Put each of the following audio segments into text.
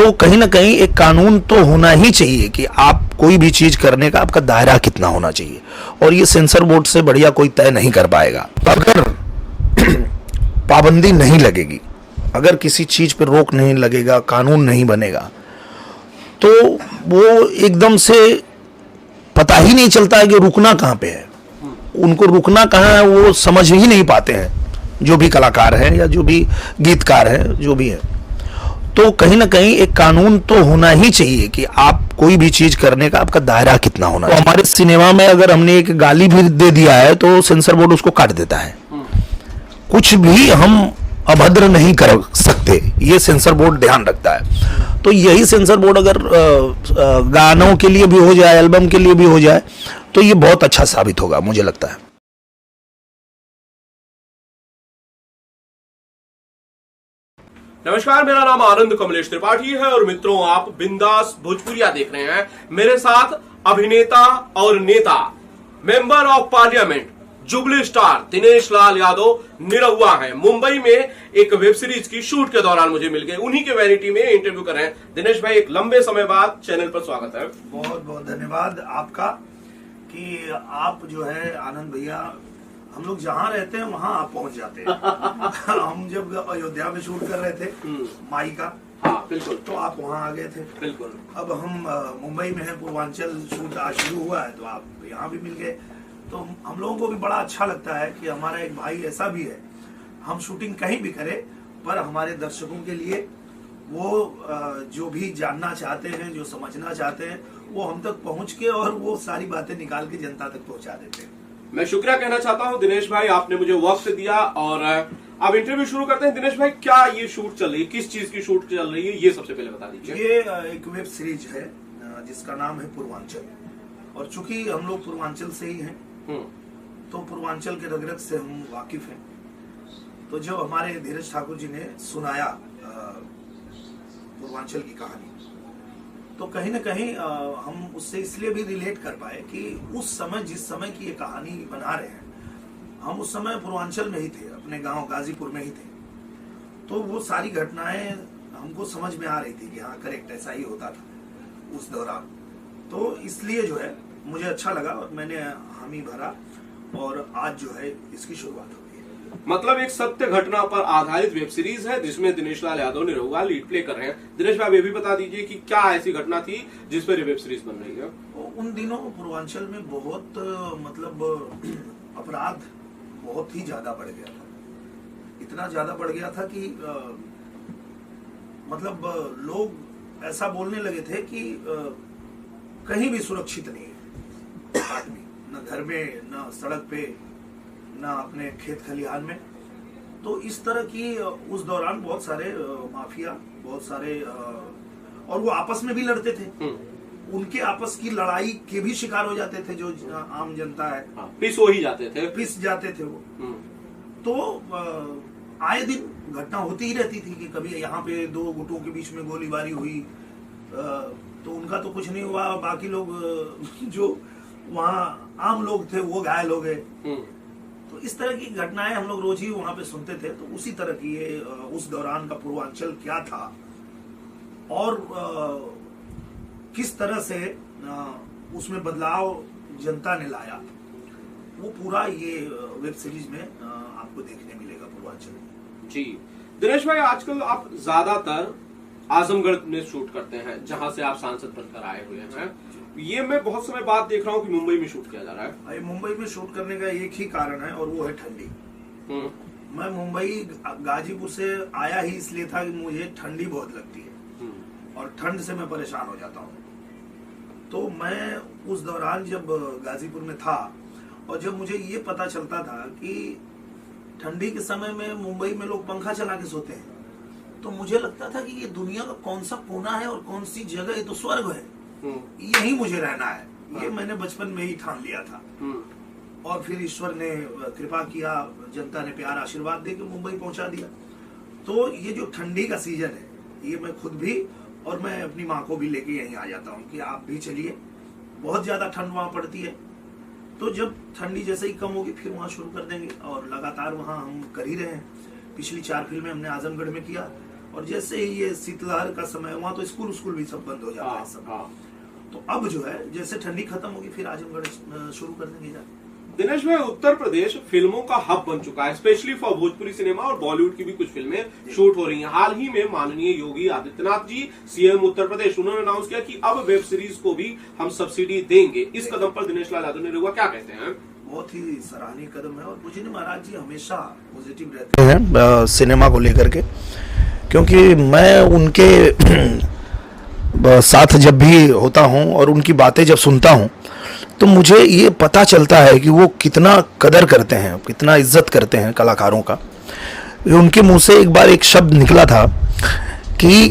तो कहीं ना कहीं एक कानून तो होना ही चाहिए कि आप कोई भी चीज करने का आपका दायरा कितना होना चाहिए, और ये सेंसर बोर्ड से बढ़िया कोई तय नहीं कर पाएगा। अगर पाबंदी नहीं लगेगी, अगर किसी चीज पर रोक नहीं लगेगा, कानून नहीं बनेगा, तो वो एकदम से पता ही नहीं चलता है कि रुकना कहाँ पे है। उनको रुकना कहाँ है वो समझ ही नहीं पाते हैं, जो भी कलाकार हैं या जो भी गीतकार हैं, जो भी है। तो कहीं ना कहीं एक कानून तो होना ही चाहिए कि आप कोई भी चीज करने का आपका दायरा कितना होना चाहिए। हमारे सिनेमा में अगर हमने एक गाली भी दे दिया है तो सेंसर बोर्ड उसको काट देता है। कुछ भी हम अभद्र नहीं कर सकते, ये सेंसर बोर्ड ध्यान रखता है। तो यही सेंसर बोर्ड अगर गानों के लिए भी हो जाए, एल्बम के लिए भी हो जाए, तो ये बहुत अच्छा साबित होगा, मुझे लगता है। नमस्कार, मेरा नाम आनंद कमलेश त्रिपाठी है और मित्रों, आप बिंदास भोजपुरिया देख रहे हैं। मेरे साथ अभिनेता और नेता, member of parliament, jubilee star Dinesh Lal Yadav Nirahua हैं। मुंबई में एक वेब सीरीज की शूट के दौरान मुझे मिल गए, उन्हीं के वैनिटी में इंटरव्यू कर रहे हैं। दिनेश भाई, एक लंबे समय बाद चैनल पर स्वागत है। बहुत बहुत धन्यवाद आपका कि आप जो है आनंद भैया, हम लोग जहाँ रहते हैं वहाँ आप पहुँच जाते हैं। हम जब अयोध्या में शूट कर रहे थे माई का, हाँ बिल्कुल, तो आप वहाँ आ गए थे। बिल्कुल। अब हम मुंबई में हैं, पूर्वांचल शूट आज शुरू हुआ है, तो आप यहाँ भी मिल गए। तो हम लोगों को भी बड़ा अच्छा लगता है कि हमारा एक भाई ऐसा भी है, हम शूटिंग कहीं भी करें पर हमारे दर्शकों के लिए वो जो भी जानना चाहते हैं, जो समझना चाहते हैं, वो हम तक पहुंच के और वो सारी बातें निकाल के जनता तक पहुंचा देते हैं। मैं शुक्रिया कहना चाहता हूं दिनेश भाई, आपने मुझे वक्त दिया और अब इंटरव्यू शुरू करते हैं। दिनेश भाई, क्या ये शूट चल रही है, किस चीज की शूट चल रही है, ये सबसे पहले बता दीजिए। ये एक वेब सीरीज है जिसका नाम है पूर्वांचल, और चूंकि हम लोग पूर्वांचल से ही हैं तो पूर्वांचल के रग रग से हम वाकिफ हैं। तो जब हमारे धीरज ठाकुर जी ने सुनाया पूर्वांचल की कहानी, तो कहीं ना कहीं हम उससे इसलिए भी रिलेट कर पाए कि उस समय, जिस समय की ये कहानी बना रहे हैं, हम उस समय पूर्वांचल में ही थे, अपने गांव गाजीपुर में ही थे। तो वो सारी घटनाएं हमको समझ में आ रही थी कि हाँ करेक्ट ऐसा ही होता था उस दौरान। तो इसलिए जो है मुझे अच्छा लगा और मैंने हामी भरा और आज जो है इसकी शुरुआत हो गई है। मतलब एक सत्य घटना पर आधारित वेब सीरीज है जिसमें दिनेश लाल यादव निरहुआ लीड प्ले कर रहे हैं। दिनेश भाई, ये भी बता दीजिए कि क्या ऐसी घटना थी जिस पर वेब सीरीज बन रही है। उन दिनों पूर्वांचल में बहुत मतलब अपराध बहुत ही ज्यादा बढ़ गया था। इतना ज्यादा बढ़ गया था कि मतलब लोग ऐसा बोलने लगे थे कि कहीं भी सुरक्षित नहीं है आदमी, न घर में, न सड़क पे, न अपने खेत खलिहान में। तो इस तरह की उस दौरान बहुत सारे माफिया, बहुत सारे और वो आपस में भी लड़ते थे। उनके आपस की लड़ाई के भी शिकार हो जाते थे जो आम जनता है। पिस हो ही जाते थे, पिस जाते थे वो। तो आए दिन घटना होती ही रहती थी कि कभी यहाँ पे दो गुटों के बीच में गोलीबारी हुई, तो उनका तो कुछ नहीं हुआ, बाकी लोग जो वहाँ आम लोग थे वो घायल हो गए। तो इस तरह की घटनाएं हम लोग रोज ही वहां पे सुनते थे। तो उसी तरह की ये उस दौरान का पूर्वांचल क्या था और किस तरह से उसमें बदलाव जनता ने लाया, वो पूरा ये वेब सीरीज में आपको देखने मिलेगा पूर्वांचल। जी दिनेश भाई, आजकल आप ज्यादातर आजमगढ़ में शूट करते हैं जहां से आप सांसद बनकर आए हुए हैं। ये मैं बहुत समय बाद देख रहा हूँ कि मुंबई में शूट किया जा रहा है। मुंबई में शूट करने का एक ही कारण है और वो है ठंडी। मैं मुंबई गाजीपुर से आया ही इसलिए था कि मुझे ठंडी बहुत लगती है और ठंड से मैं परेशान हो जाता हूँ। तो मैं उस दौरान जब गाजीपुर में था और जब मुझे ये पता चलता था कि ठंडी के समय में मुंबई में लोग पंखा चला के सोते हैं, तो मुझे लगता था कि ये दुनिया का कौन सा कोना है और कौन सी जगह, ये तो स्वर्ग है, यही मुझे रहना है। ये मैंने बचपन में ही ठान लिया था। और फिर ईश्वर ने कृपा किया, जनता ने प्यार आशीर्वाद दे के मुंबई पहुंचा दिया। तो ये जो ठंडी का सीजन है, ये मैं खुद भी और मैं अपनी माँ को भी लेके यहीं आ जाता हूँ कि आप भी चलिए, बहुत ज्यादा ठंड वहां पड़ती है। तो जब ठंडी जैसे ही कम होगी फिर वहां शुरू कर देंगे और लगातार वहां हम कर ही रहे हैं। पिछली 4 फिल्में हमने आजमगढ़ में किया और जैसे ही ये शीतलहर का समय, वहां तो स्कूल भी सब बंद हो जाता है सब। तो अब जो है जैसे ठंडी खत्म होगी फिर आजमगढ़ शुरू कर देंगे जाके। दिनेश भाई, उत्तर प्रदेश फिल्मों का हब बन चुका है, स्पेशली फॉर भोजपुरी सिनेमा, और बॉलीवुड की भी कुछ फिल्में शूट हो रही हैं। हाल ही में माननीय योगी आदित्यनाथ जी, सीएम उत्तर प्रदेश, उन्होंने अनाउंस किया कि अब वेब सीरीज को भी हम सब्सिडी देंगे। इस कदम पर दिनेश लाल यादव ने लोग क्या कहते हैं? बहुत ही सराहनीय कदम है, और पूजनीय महाराज जी हमेशा पॉजिटिव रहते हैं सिनेमा को लेकर के, क्योंकि मैं उनके साथ जब भी होता हूं और उनकी बातें जब सुनता हूं तो मुझे ये पता चलता है कि वो कितना कदर करते हैं, कितना इज्जत करते हैं कलाकारों का। उनके मुंह से एक बार एक शब्द निकला था कि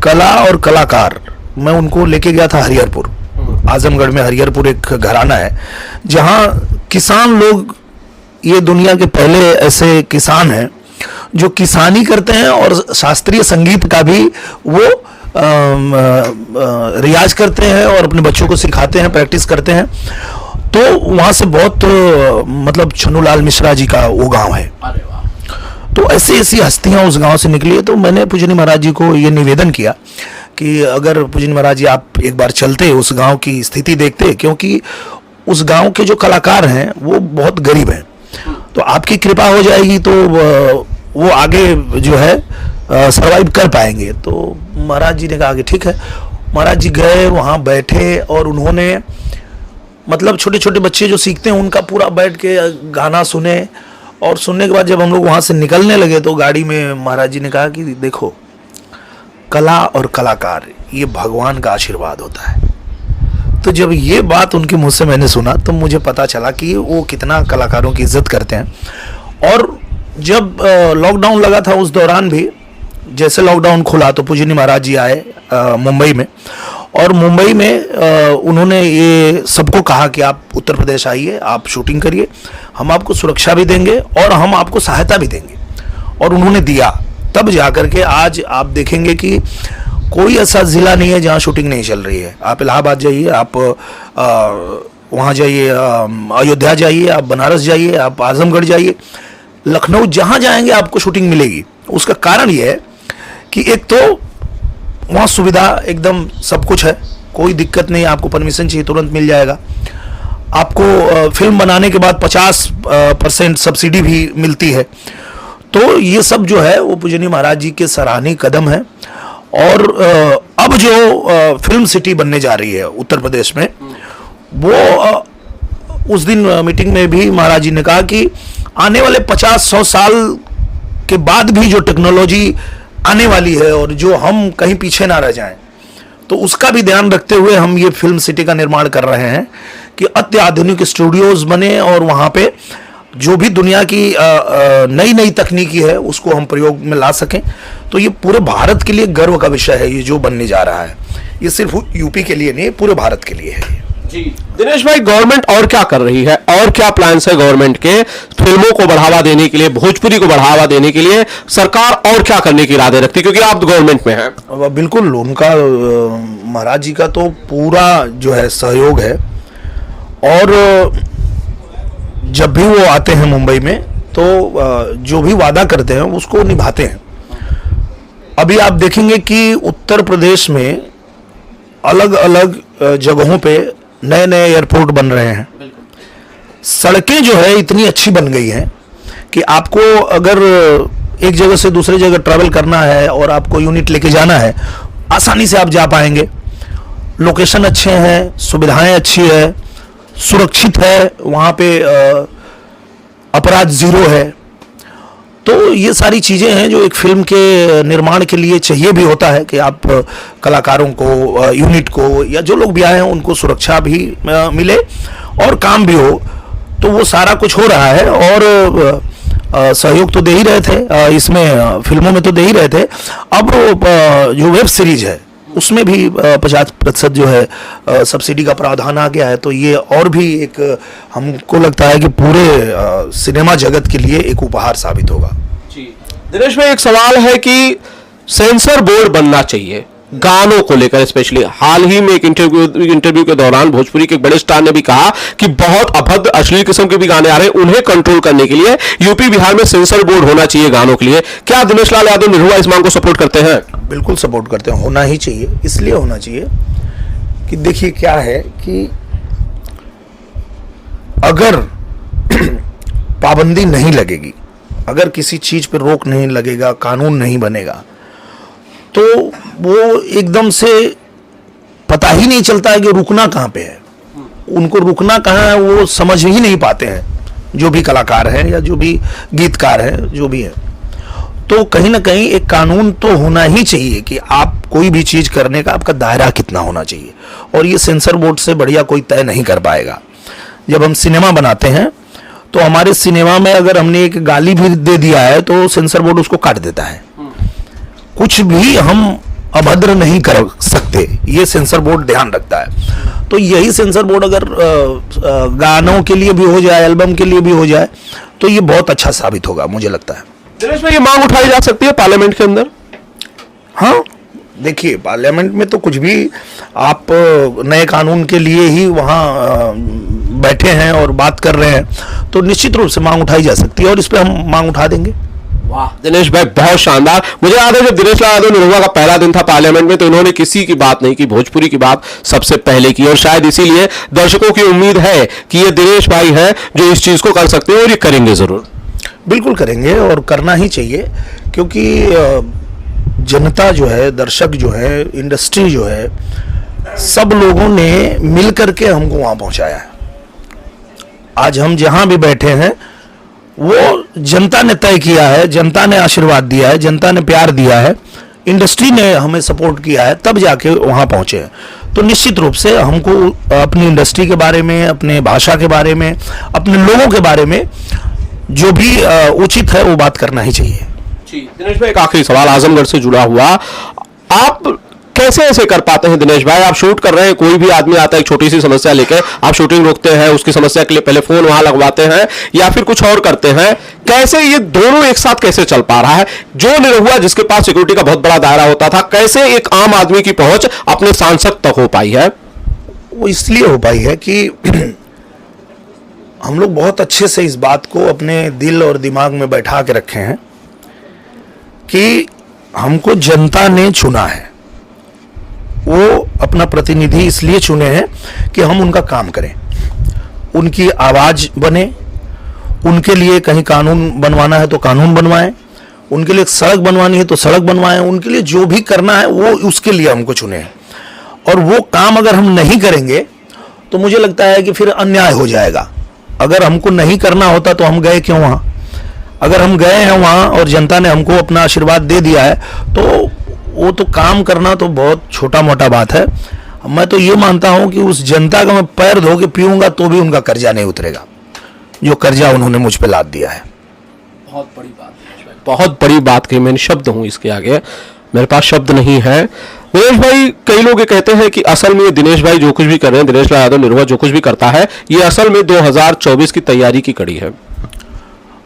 कला और कलाकार। मैं उनको लेके गया था हरिहरपुर, आजमगढ़ में हरिहरपुर एक घराना है जहां किसान लोग, ये दुनिया के पहले ऐसे किसान हैं जो किसानी करते हैं और शास्त्रीय संगीत का भी वो रियाज करते हैं और अपने बच्चों को सिखाते हैं, प्रैक्टिस करते हैं। तो वहां से बहुत मतलब छन्नूलाल मिश्रा जी का वो गांव है। तो ऐसी ऐसी हस्तियां उस गांव से निकली है। तो मैंने पूजनीय महाराज जी को ये निवेदन किया कि अगर पूजनीय महाराज जी आप एक बार चलते, उस गांव की स्थिति देखते, क्योंकि उस गांव के जो कलाकार हैं वो बहुत गरीब हैं, तो आपकी कृपा हो जाएगी तो वो आगे जो है सर्वाइव कर पाएंगे। तो महाराज जी ने कहा कि ठीक है। महाराज जी गए, वहाँ बैठे और उन्होंने मतलब छोटे छोटे बच्चे जो सीखते हैं उनका पूरा बैठ के गाना सुने, और सुनने के बाद जब हम लोग वहाँ से निकलने लगे तो गाड़ी में महाराज जी ने कहा कि देखो, कला और कलाकार ये भगवान का आशीर्वाद होता है। तो जब ये बात उनके मुँह से मैंने सुना तो मुझे पता चला कि वो कितना कलाकारों की इज्जत करते हैं। और जब लॉकडाउन लगा था उस दौरान भी, जैसे लॉकडाउन खुला तो पूजनीय महाराज जी आए मुंबई में, और मुंबई में उन्होंने ये सबको कहा कि आप उत्तर प्रदेश आइए, आप शूटिंग करिए, हम आपको सुरक्षा भी देंगे और हम आपको सहायता भी देंगे। और उन्होंने दिया। तब जाकर के आज आप देखेंगे कि कोई ऐसा ज़िला नहीं है जहाँ शूटिंग नहीं चल रही है। आप इलाहाबाद जाइए, आप वहाँ जाइए, अयोध्या जाइए, आप बनारस जाइए, आप आजमगढ़ जाइए, लखनऊ, जहाँ जाएंगे आपको शूटिंग मिलेगी। उसका कारण ये है कि एक तो वहाँ सुविधा एकदम सब कुछ है, कोई दिक्कत नहीं, आपको परमिशन चाहिए तुरंत मिल जाएगा। आपको फिल्म बनाने के बाद 50% सब्सिडी भी मिलती है। तो ये सब जो है वो पूजनीय महाराज जी के सराहनीय कदम है। और अब जो फिल्म सिटी बनने जा रही है उत्तर प्रदेश में, वो उस दिन मीटिंग में भी महाराज जी ने कहा कि आने वाले 50-100 साल के बाद भी जो टेक्नोलॉजी आने वाली है और जो हम कहीं पीछे ना रह जाएं, तो उसका भी ध्यान रखते हुए हम ये फिल्म सिटी का निर्माण कर रहे हैं कि अत्याधुनिक स्टूडियोज बने और वहाँ पे जो भी दुनिया की नई नई तकनीकी है उसको हम प्रयोग में ला सकें। तो ये पूरे भारत के लिए गर्व का विषय है, ये जो बनने जा रहा है। ये सिर्फ यूपी के लिए नहीं, पूरे भारत के लिए है। जी दिनेश भाई, गवर्नमेंट और क्या कर रही है, और क्या प्लान्स है गवर्नमेंट के फिल्मों को बढ़ावा देने के लिए, भोजपुरी को बढ़ावा देने के लिए सरकार और क्या करने की इरादे रखती है, क्योंकि आप गवर्नमेंट में हैं? बिल्कुल, उनका महाराज जी का तो पूरा जो है सहयोग है, और जब भी वो आते हैं मुंबई में तो जो भी वादा करते हैं उसको निभाते हैं। अभी आप देखेंगे कि उत्तर प्रदेश में अलग अलग जगहों पे नए नए एयरपोर्ट बन रहे हैं। सड़कें जो है इतनी अच्छी बन गई हैं कि आपको अगर एक जगह से दूसरी जगह ट्रैवल करना है और आपको यूनिट लेके जाना है, आसानी से आप जा पाएंगे। लोकेशन अच्छे हैं, सुविधाएं अच्छी है, सुरक्षित है, वहाँ पे अपराध जीरो है। तो ये सारी चीज़ें हैं जो एक फिल्म के निर्माण के लिए चाहिए भी होता है कि आप कलाकारों को, यूनिट को, या जो लोग भी आए हैं उनको सुरक्षा भी मिले और काम भी हो। तो वो सारा कुछ हो रहा है, और सहयोग तो दे ही रहे थे, इसमें फिल्मों में तो दे ही रहे थे। अब जो वेब सीरीज है उसमें भी 50% जो है सब्सिडी का प्रावधान आ गया है। तो ये और भी एक, हमको लगता है कि पूरे सिनेमा जगत के लिए एक उपहार साबित होगा। जी दिनेश भाई, एक सवाल है कि सेंसर बोर्ड बनना चाहिए, गानों को लेकर स्पेशली हाल ही में एक इंटरव्यू के दौरान भोजपुरी के एक बड़े स्टार ने भी कहा कि बहुत अभद्र अश्लील किस्म के भी गाने आ रहे हैं, उन्हें कंट्रोल करने के लिए यूपी बिहार में सेंसर बोर्ड होना चाहिए गानों के लिए। क्या दिनेश लाल यादव निरहुआ इस मांग को सपोर्ट करते हैं? बिल्कुल सपोर्ट करते हैं, होना ही चाहिए। इसलिए होना चाहिए कि देखिए क्या है कि अगर पाबंदी नहीं लगेगी, अगर किसी चीज पर रोक नहीं लगेगा, कानून नहीं बनेगा, तो वो एकदम से पता ही नहीं चलता है कि रुकना कहाँ पे है। उनको रुकना कहाँ है वो समझ ही नहीं पाते हैं, जो भी कलाकार है या जो भी गीतकार है, जो भी है। तो कहीं ना कहीं एक कानून तो होना ही चाहिए कि आप कोई भी चीज करने का आपका दायरा कितना होना चाहिए, और ये सेंसर बोर्ड से बढ़िया कोई तय नहीं कर पाएगा। जब हम सिनेमा बनाते हैं तो हमारे सिनेमा में अगर हमने एक गाली भी दे दिया है तो सेंसर बोर्ड उसको काट देता है। कुछ भी हम अभद्र नहीं कर सकते, ये सेंसर बोर्ड ध्यान रखता है। तो यही सेंसर बोर्ड अगर गानों के लिए भी हो जाए, एल्बम के लिए भी हो जाए, तो ये बहुत अच्छा साबित होगा, मुझे लगता है। दिनेश भाई, ये मांग उठाई जा सकती है पार्लियामेंट के अंदर? हाँ, देखिए पार्लियामेंट में तो कुछ भी आप नए कानून के लिए ही वहाँ बैठे हैं और बात कर रहे हैं, तो निश्चित रूप से मांग उठाई जा सकती है और इस पे हम मांग उठा देंगे। वाह दिनेश भाई, बहुत शानदार। मुझे याद है जब दिनेश लाल यादव निरहुआ का पहला दिन था पार्लियामेंट में, तो इन्होंने किसी की बात नहीं की, भोजपुरी की बात सबसे पहले की, और शायद इसीलिए दर्शकों की उम्मीद है कि ये दिनेश भाई हैं जो इस चीज को कर सकते हैं, और ये करेंगे जरूर। बिल्कुल करेंगे और करना ही चाहिए, क्योंकि जनता जो है, दर्शक जो है, इंडस्ट्री जो है, सब लोगों ने मिल करके हमको वहां पहुंचाया है। आज हम जहां भी बैठे हैं वो जनता ने तय किया है, जनता ने आशीर्वाद दिया है, जनता ने प्यार दिया है, इंडस्ट्री ने हमें सपोर्ट किया है, तब जाके वहां पहुंचे हैं। तो निश्चित रूप से हमको अपनी इंडस्ट्री के बारे में, अपने भाषा के बारे में, अपने लोगों के बारे में जो भी उचित है वो बात करना ही चाहिए। जी दिनेश भाई, एक आखिरी सवाल आजमगढ़ से जुड़ा हुआ, आप कैसे ऐसे कर पाते हैं दिनेश भाई? आप शूट कर रहे हैं, कोई भी आदमी आता है एक छोटी सी समस्या लेकर, आप शूटिंग रोकते हैं, उसकी समस्या के लिए पहले फोन वहां लगवाते हैं या फिर कुछ और करते हैं, कैसे ये दोनों एक साथ कैसे चल पा रहा है? जो निरहुआ जिसके पास सिक्योरिटी का बहुत बड़ा दायरा होता था, कैसे एक आम आदमी की पहुंच अपने सांसद तक हो पाई है? वो इसलिए हो पाई है कि हम लोग बहुत अच्छे से इस बात को अपने दिल और दिमाग में बैठा के रखे हैं कि हमको जनता ने चुना है। वो अपना प्रतिनिधि इसलिए चुने हैं कि हम उनका काम करें, उनकी आवाज बने, उनके लिए कहीं कानून बनवाना है तो कानून बनवाएं, उनके लिए सड़क बनवानी है तो सड़क बनवाएं, उनके लिए जो भी करना है वो उसके लिए हमको चुने हैं। और वो काम अगर हम नहीं करेंगे तो मुझे लगता है कि फिर अन्याय हो जाएगा। अगर हमको नहीं करना होता तो हम गए क्यों वहां? अगर हम गए हैं वहां और जनता ने हमको अपना आशीर्वाद दे दिया है तो वो तो काम करना तो बहुत छोटा मोटा बात है। मैं तो ये मानता हूं कि उस जनता का मैं पैर धो के पीऊंगा तो भी उनका कर्जा नहीं उतरेगा, जो कर्जा उन्होंने मुझ पे लाद दिया है। बहुत बड़ी बात, बहुत बड़ी बात कही, मैंने शब्द हूं इसके आगे, मेरे पास शब्द नहीं है। दिनेश भाई, कई लोग ये कहते हैं कि असल में दिनेश भाई जो कुछ भी कर रहे हैं, दिनेश लाल यादव निरहुआ जो कुछ भी करता है, ये असल में 2024 की तैयारी की कड़ी है।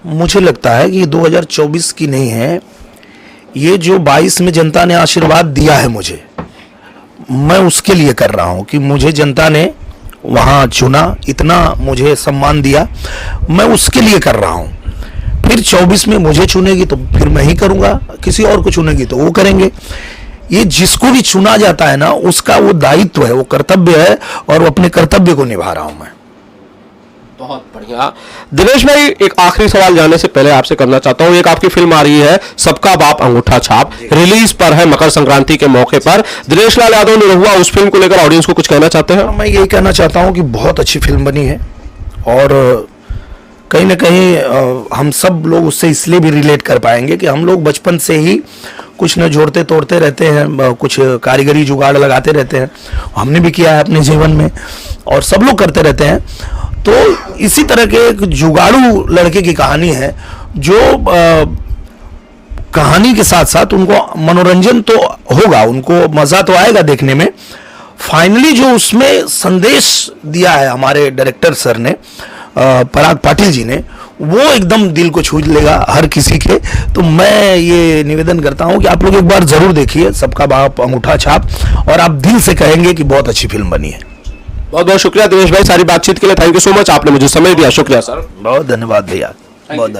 मुझे लगता है कि 2024 की नहीं है, ये जो 22 में जनता ने आशीर्वाद दिया है मुझे, मैं उसके लिए कर रहा हूं कि मुझे जनता ने वहां चुना, इतना मुझे सम्मान दिया, मैं उसके लिए कर रहा हूं। फिर 24 में मुझे चुनेगी तो फिर मैं ही करूंगा, किसी और को चुनेगी तो वो करेंगे। ये जिसको भी चुना जाता है ना, उसका वो दायित्व है, वो कर्तव्य है, और वो अपने कर्तव्य को निभा रहा हूं मैं। बहुत बढ़िया। दिनेश भाई, एक आखिरी सवाल जाने से पहले आपसे करना चाहता हूं, एक आपकी फिल्म आ रही है सबका बाप अंगूठा छाप, रिलीज पर है मकर संक्रांति के मौके पर। दिनेश लाल यादव निरहुआ उस फिल्म को लेकर ऑडियंस को कुछ कहना चाहते हैं? मैं यही कहना चाहता हूं कि बहुत अच्छी फिल्म बनी है, और कहीं ना कहीं हम सब लोग उससे इसलिए भी रिलेट कर पाएंगे कि हम लोग बचपन से ही कुछ न जोड़ते तोड़ते रहते हैं, कुछ कारीगरी जुगाड़ लगाते रहते हैं, हमने भी किया है अपने जीवन में, और सब लोग करते रहते हैं। तो इसी तरह के एक जुगाड़ू लड़के की कहानी है, जो कहानी के साथ साथ उनको मनोरंजन तो होगा, उनको मजा तो आएगा देखने में। फाइनली जो उसमें संदेश दिया है हमारे डायरेक्टर सर ने, पराग पाटिल जी ने, वो एकदम दिल को छू लेगा हर किसी के। तो मैं ये निवेदन करता हूं कि आप लोग एक बार जरूर देखिए सबका बाप अंगूठा छाप, और आप दिल से कहेंगे कि बहुत अच्छी फिल्म बनी है। बहुत बहुत शुक्रिया दिनेश भाई सारी बातचीत के लिए। थैंक यू सो मच, आपने मुझे समय दिया। शुक्रिया सर, बहुत धन्यवाद भैया, बहुत